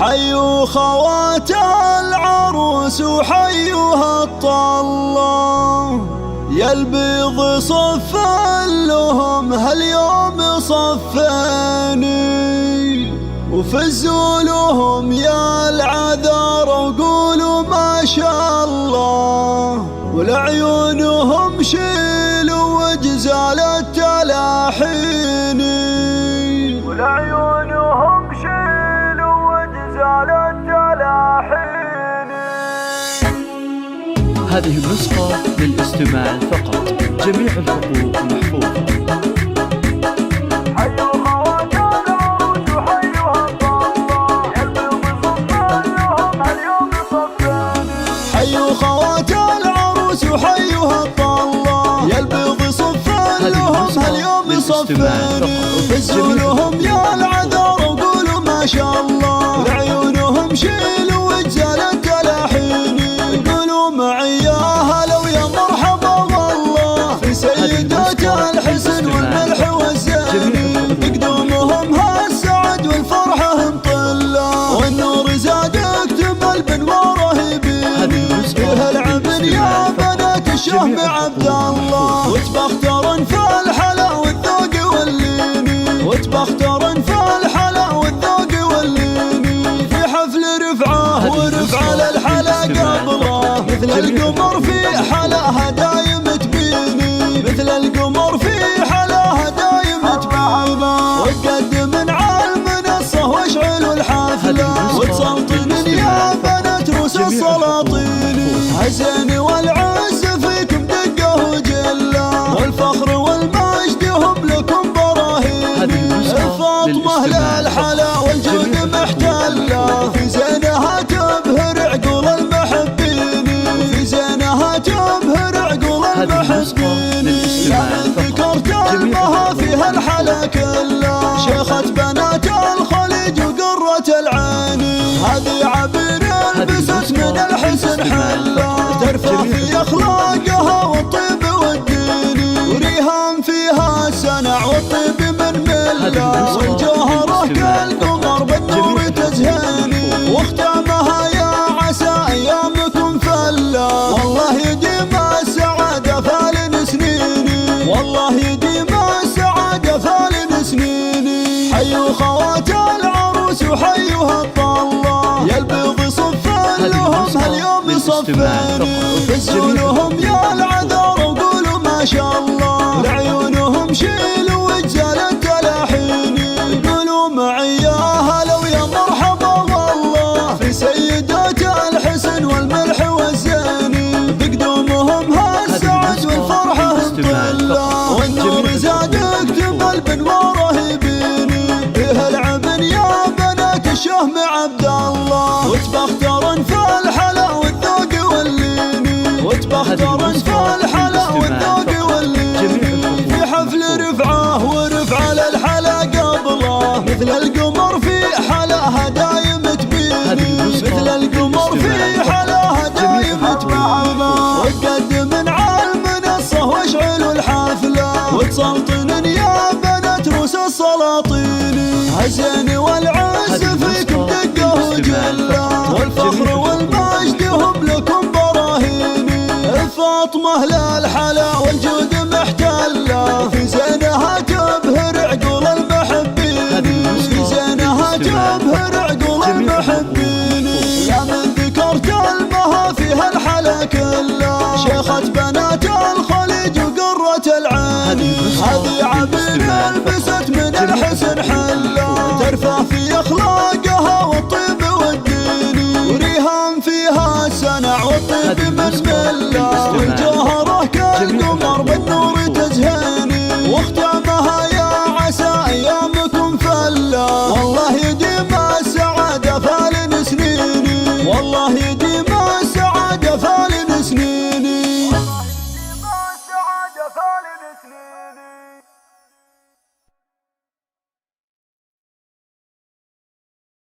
حيوا خوات العروس وحيوها الطلة، يا البيض صف لهم هاليوم صفاني، وفزوا لهم يا العذار وقولوا ما شاء الله، ولعيونهم شيلوا وجزال التلاحين، ولعيونهم شيلوا وجزال التلاحين. هذه النسخة للاستماع فقط، جميع الحقوق محفوظة. حيوا خوات العروس وحيوها الطلة، يا البيض صف لهم هاليوم صفاني، وفزوا لهم يا العذار وقولوا ما شاء الله، لعيونهم شيلوا وجزال التلاحين، قولوا معي يا هلا ويا مرحبا والله في سيدات الحسن والملح والزين، بقدومهم هالسعد والفرحة مطلة، والنور زاد اكتمل بنواره يبين، فيها العبن يا بنات الشهم عبد الله، وتبخترن في الحلا والذوق واللين، وتبخترن في الحلا والذوق واللين، في حفل رفعه ورفع للحلا قبله، مثل القمر في حلاها دايم تبيني، مثل القمر في حلاها دايم تبيني، وتقدم على المنصة واشعلوا الحفلة، وتسلطن يا بنات روس السلاطين، هزين والعز فيكم دقه وجله، والفخر والمجد هم لكم براهين، الفاطمة للحلا والجود محتله، في زينها تبهر عقول المحبين، في زينها تبهر عقول المحبين، يا من ذكرت المها فيها الحلا كله، شيخة بنات الخليج وقرة العين، هذه عبير لبست من الحسن حله، ترفع في اخلاقها والطيب والدين، وريهام فيها السنع والطيب من مله، والجوهره كالقمر بالنور تزهاني، واختامها يا عسى ايامكم فله، والله يديم السعاده فالن سنيني، والله يديم السعاده فالن سنيني. حيوا خوات العروس وحيوها الطلة، يا البيض صف لهم هاليوم صفاني، وفزوا لهم يا العذار وقولوا ما شاء الله، لعيونهم شيلوا وجزال التلاحين، قولوا معي يا هلا ويا مرحبا والله في سيدات الحسن والملح والزين، بقدومهم هالسعد والفرحة مطلة، والنور زاد اكتمل بنواره يبيني، فيها العبن يا بنات الشهم عبد الله، وتبخترن في الحلا والذوق واللين، وتبخترن في الحلا والذوق واللين، في حفل رفعه ورفع للحلا قبله، مثل القمر في حلاها دايم تبيني، مثل القمر في حلاها دايم تبيني، وتقدم على المنصة واشعلوا الحفلة، وتسلطن يا بنات روس السلاطين، هزين والعز فيكم دقه وجله، والفخر والمجد هم لكم براهين، الفاطمة للحلا والجود محتله، في زينها تبهر عقول المحبين، في زينها تبهر عقول المحبين، يا من ذكرت المها فيها الحلا كله، شيخة بنات الخليج وقرة العين، هذه عبير لبست من الحسن حله، ترفع في اخلاقها والطيب والدين، وريهام فيها السنع والطيب من مله، والجوهر